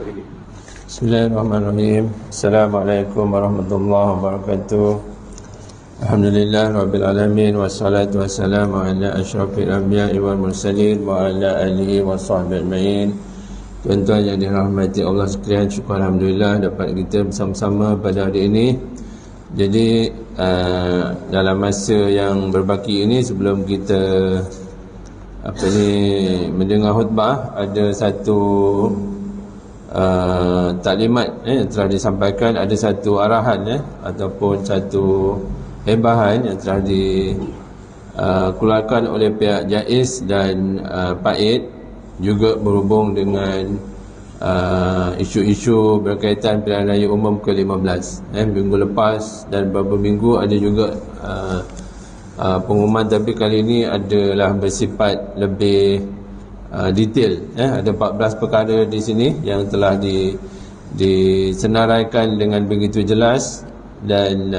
Bismillahirrahmanirrahim. Assalamualaikum warahmatullahi wabarakatuh. Alhamdulillah rabbil alamin, wassalatu wassalamu ala asyrafil anbiya'i wal mursalin wa ala alihi wa sahbihi ajma'in. Tuan-tuan yang dirahmati Allah sekalian, syukur alhamdulillah dapat kita bersama-sama pada hari ini. Jadi dalam masa yang berbaki ini, sebelum kita mendengar khutbah, ada satu taklimat yang telah disampaikan, ada satu arahan ataupun satu hebahan yang telah dikeluarkan oleh pihak JAIZ dan PAID, juga berhubung dengan isu-isu berkaitan pilihan raya umum ke-15. Minggu lepas dan beberapa minggu ada juga pengumuman, tapi kali ini adalah bersifat lebih detail. Ada 14 perkara di sini yang telah disenaraikan dengan begitu jelas dan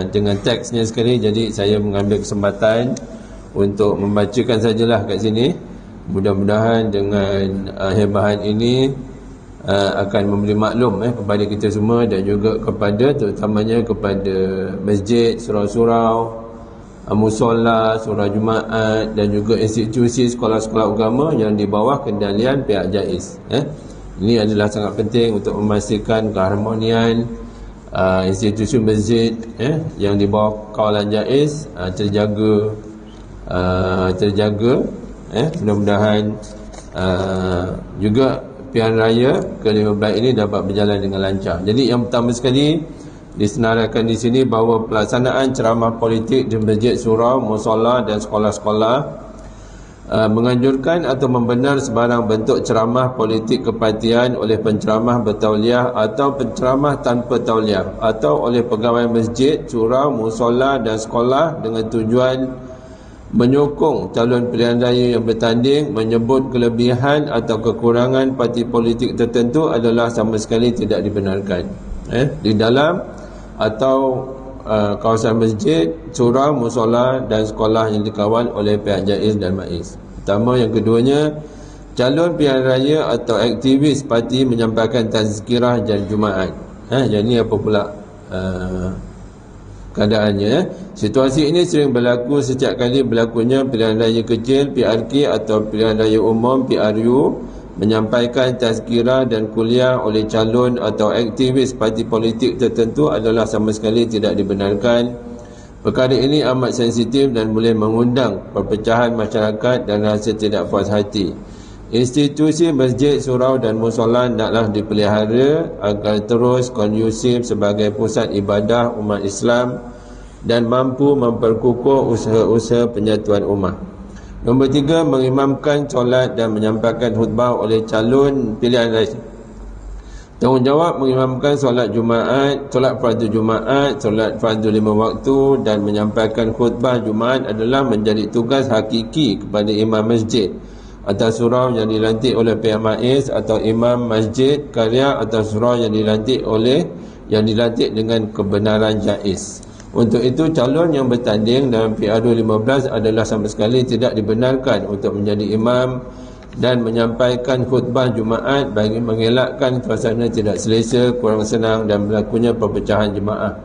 dengan teksnya sekali. Jadi saya mengambil kesempatan untuk membacakan sajalah kat sini. Mudah-mudahan dengan hebahan ini akan memberi maklum kepada kita semua dan juga kepada, terutamanya kepada masjid, surau-surau, musola, surau Jumaat dan juga institusi sekolah-sekolah agama yang di bawah kendalian pihak JAIZ. Ini adalah sangat penting untuk memastikan keharmonian institusi masjid yang di bawah kawalan JAIZ terjaga. Mudah-mudahan juga pilihan raya ke-15 ini dapat berjalan dengan lancar. Jadi yang pertama sekali disenaraikan di sini bahawa pelaksanaan ceramah politik di masjid, surau, musola dan sekolah-sekolah menganjurkan atau membenar sebarang bentuk ceramah politik kepartian oleh penceramah bertauliah atau penceramah tanpa tauliah atau oleh pegawai masjid, surau, musola dan sekolah dengan tujuan menyokong calon pilihan raya yang bertanding, menyebut kelebihan atau kekurangan parti politik tertentu adalah sama sekali tidak dibenarkan di dalam atau kawasan masjid, surau, musola dan sekolah yang dikawal oleh pihak JAIZ dan MAIZ. Pertama, yang keduanya, calon pilihan raya atau aktivis parti menyampaikan tazkirah dan Jumaat. Jadi apa pula keadaannya? Situasi ini sering berlaku setiap kali berlakunya pilihan raya kecil, PRK atau pilihan raya umum, PRU, menyampaikan tazkirah dan kuliah oleh calon atau aktivis parti politik tertentu adalah sama sekali tidak dibenarkan. Perkara ini amat sensitif dan boleh mengundang perpecahan masyarakat dan rasa tidak puas hati. Institusi masjid, surau dan musola hendaklah dipelihara agar terus kondusif sebagai pusat ibadah umat Islam dan mampu memperkukuh usaha-usaha penyatuan umat. Nombor 3, mengimamkan solat dan menyampaikan khutbah oleh calon pilihan raya. Tanggungjawab mengimamkan solat Jumaat, solat fardu Jumaat, solat fardu 5 waktu dan menyampaikan khutbah Jumaat adalah menjadi tugas hakiki kepada imam masjid atau surau yang dilantik oleh pihak MAIZ atau imam masjid karya atau surau yang dilantik dengan kebenaran JAIZ. Untuk itu, calon yang bertanding dalam PRU 15 adalah sama sekali tidak dibenarkan untuk menjadi imam dan menyampaikan khutbah Jumaat bagi mengelakkan suasana tidak selesa, kurang senang dan berlakunya perpecahan jemaah.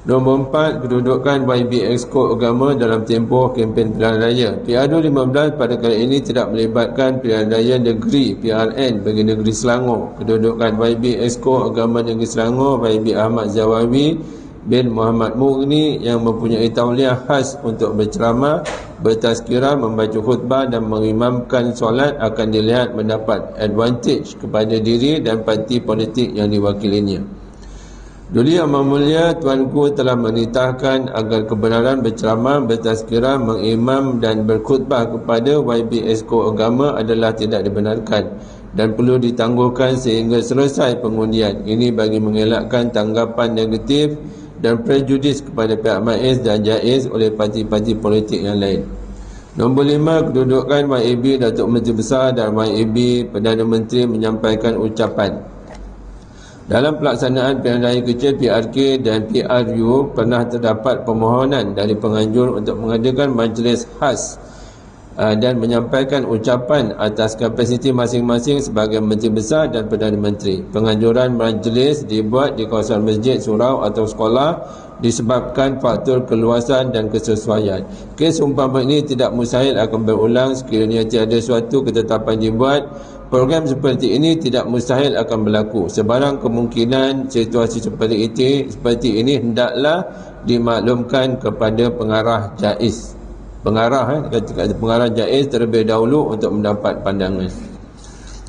Nombor 4, kedudukan YB Exco Agama dalam tempoh kempen pilihan raya. PRU 15 pada kali ini tidak melibatkan pilihan raya negeri PRN bagi negeri Selangor. Kedudukan YB Exco Agama Negeri Selangor, YB Ahmad Zawawi bin Muhammad Mughni yang mempunyai tauliah khas untuk berceramah, bertazkirah, membaca khutbah dan mengimamkan solat akan dilihat mendapat advantage kepada diri dan parti politik yang diwakilinya. Duli Yang Mulia Tuanku telah menitahkan agar kebenaran berceramah, bertazkirah, mengimam dan berkhutbah kepada YB Exco Agama adalah tidak dibenarkan dan perlu ditangguhkan sehingga selesai pengundian. Ini bagi mengelakkan tanggapan negatif dan prejudis kepada pihak MAIZ dan JAIZ oleh parti-parti politik yang lain. Nombor 5, kedudukan YAB Datuk Menteri Besar dan YAB Perdana Menteri menyampaikan ucapan. Dalam pelaksanaan pilihan raya kecil PRK dan PRU pernah terdapat permohonan dari penganjur untuk mengadakan majlis khas dan menyampaikan ucapan atas kapasiti masing-masing sebagai Menteri Besar dan Perdana Menteri. Penganjuran majlis dibuat di kawasan masjid, surau atau sekolah disebabkan faktor keluasan dan kesesuaian. Kes umpama ini tidak mustahil akan berulang sekiranya tiada suatu ketetapan dibuat. Program seperti ini tidak mustahil akan berlaku. Sebarang kemungkinan situasi seperti ini hendaklah dimaklumkan kepada pengarah JAIS. Pengarah JAIS terlebih dahulu untuk mendapat pandangan.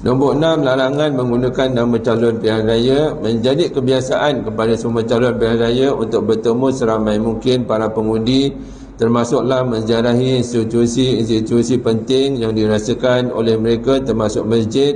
Nombor 6, larangan menggunakan nama calon pilihan raya. Menjadi kebiasaan kepada semua calon pilihan raya untuk bertemu seramai mungkin para pengundi, termasuklah menziarahi institusi penting yang dirasakan oleh mereka, termasuk masjid,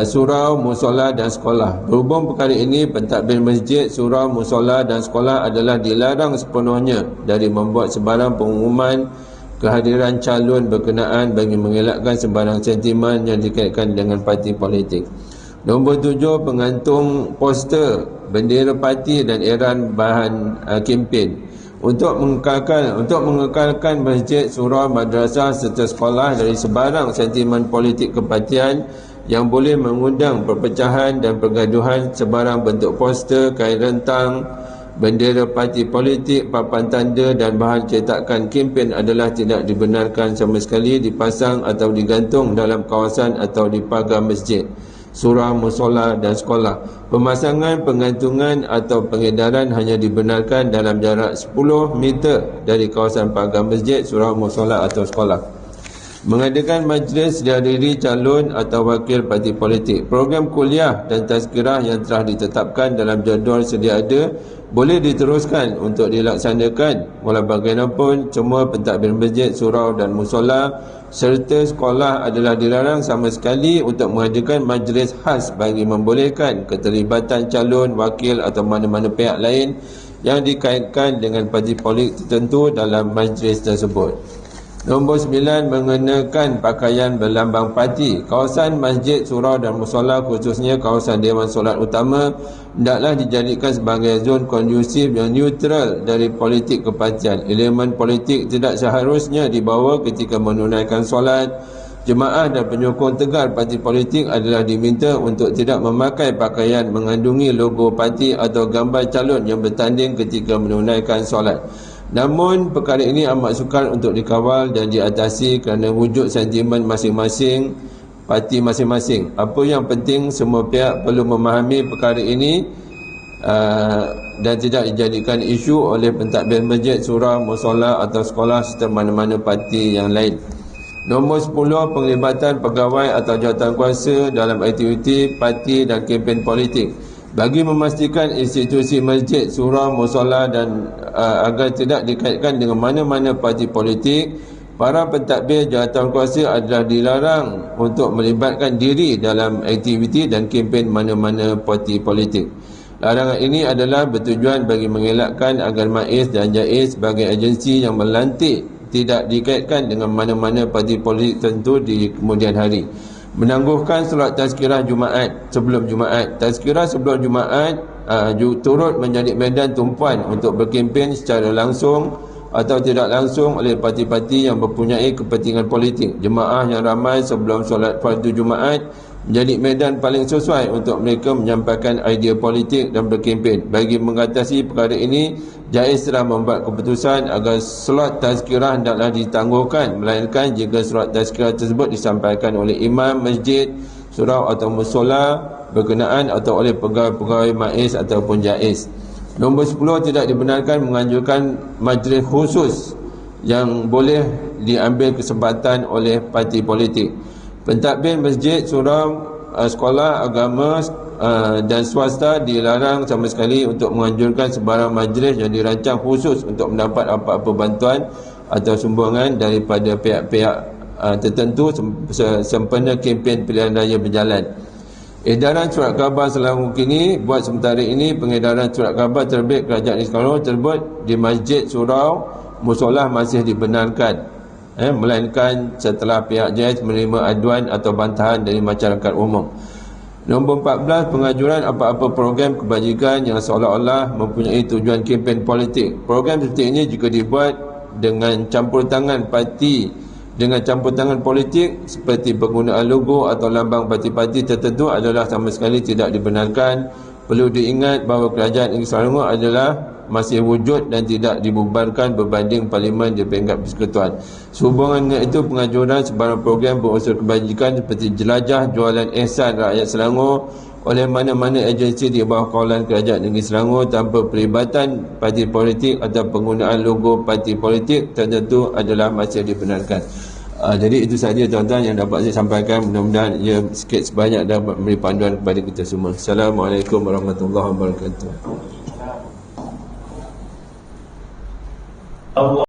surau, musola dan sekolah. Berhubung perkara ini, pentadbir masjid, surau, musola dan sekolah adalah dilarang sepenuhnya dari membuat sebarang pengumuman kehadiran calon berkenaan bagi mengelakkan sebarang sentimen yang dikaitkan dengan parti politik. Nombor 7, pengantung poster, bendera parti dan eran bahan kempen. Untuk mengekalkan masjid, surau, madrasah serta sekolah dari sebarang sentimen politik kepartian yang boleh mengundang perpecahan dan pergaduhan, sebarang bentuk poster, kain rentang, bendera parti politik, papan tanda dan bahan cetakan kempen adalah tidak dibenarkan sama sekali dipasang atau digantung dalam kawasan atau di pagar masjid, surau, musola dan sekolah. Pemasangan, pengantungan atau pengedaran hanya dibenarkan dalam jarak 10 meter dari kawasan pagar masjid, surau, musola atau sekolah. Mengadakan majlis dihadiri calon atau wakil parti politik. Program kuliah dan tazkirah yang telah ditetapkan dalam jadual sedia ada boleh diteruskan untuk dilaksanakan. Walau bagaimanapun, semua pentadbir masjid, surau dan musola serta sekolah adalah dilarang sama sekali untuk mengadakan majlis khas bagi membolehkan keterlibatan calon, wakil atau mana-mana pihak lain yang dikaitkan dengan parti politik tertentu dalam majlis tersebut. Nombor 9, mengenakan pakaian berlambang parti. Kawasan masjid, surau dan musola, khususnya kawasan Dewan Solat Utama, hendaklah dijadikan sebagai zon kondusif yang neutral dari politik kepartian. Elemen politik tidak seharusnya dibawa ketika menunaikan solat. Jemaah dan penyokong tegar parti politik adalah diminta untuk tidak memakai pakaian mengandungi logo parti atau gambar calon yang bertanding ketika menunaikan solat. Namun perkara ini amat sukar untuk dikawal dan diatasi kerana wujud sentimen masing-masing parti masing-masing. Apa yang penting, semua pihak perlu memahami perkara ini dan tidak dijadikan isu oleh pentadbir masjid, surau, musola atau sekolah serta mana-mana parti yang lain. Nombor 10, penglibatan pegawai atau jawatankuasa dalam aktiviti parti dan kempen politik. Bagi memastikan institusi masjid, surau, musola dan agar tidak dikaitkan dengan mana-mana parti politik, para pentadbir jawatankuasa adalah dilarang untuk melibatkan diri dalam aktiviti dan kempen mana-mana parti politik. Larangan ini adalah bertujuan bagi mengelakkan agar MAIS dan JAIS sebagai agensi yang melantik tidak dikaitkan dengan mana-mana parti politik tertentu di kemudian hari. Menangguhkan solat tazkirah Jumaat sebelum Jumaat. Tazkirah sebelum Jumaat turut menjadi medan tumpuan untuk berkempen secara langsung atau tidak langsung oleh parti-parti yang mempunyai kepentingan politik. Jemaah yang ramai sebelum solat fardu Jumaat menjadi medan paling sesuai untuk mereka menyampaikan idea politik dan berkempen. Bagi mengatasi perkara ini, JAIS telah membuat keputusan agar solat tazkirah hendaklah ditangguhkan, melainkan jika solat tazkirah tersebut disampaikan oleh imam masjid, surau atau musola berkenaan atau oleh pegawai-pegawai MAIS ataupun JAIS. Nombor 10, tidak dibenarkan menganjurkan majlis khusus yang boleh diambil kesempatan oleh parti politik. Pentadbir masjid, surau, sekolah, agama dan swasta dilarang sama sekali untuk menganjurkan sebarang majlis yang dirancang khusus untuk mendapat apa-apa bantuan atau sumbangan daripada pihak-pihak tertentu sempena kempen pilihan raya berjalan. Edaran surat khabar selama kini, buat sementara ini pengedaran surat khabar terbit Kerajaan Islam tersebut di masjid, surau, musolah masih dibenarkan, melainkan setelah pihak JAIS menerima aduan atau bantahan dari masyarakat umum. Nombor 14, pengajuran apa-apa program kebajikan yang seolah-olah mempunyai tujuan kempen politik. Program seperti ini jika dibuat dengan campur tangan parti, dengan campur tangan politik seperti penggunaan logo atau lambang parti-parti tertentu adalah sama sekali tidak dibenarkan. Perlu diingat bahawa kerajaan Negeri Selangor adalah masih wujud dan tidak dibubarkan berbanding Parlimen di peringkat persekutuan. Sehubungan dengan itu, penganjuran sebarang program berunsur kebajikan seperti jelajah jualan ihsan rakyat Selangor oleh mana-mana agensi di bawah kawalan kerajaan Negeri Selangor tanpa perlibatan parti politik atau penggunaan logo parti politik tertentu adalah masih dibenarkan. Jadi itu sahaja tuan-tuan yang dapat saya sampaikan. Mudah-mudahan ia sikit sebanyak dapat memberi panduan kepada kita semua. Assalamualaikum warahmatullahi wabarakatuh.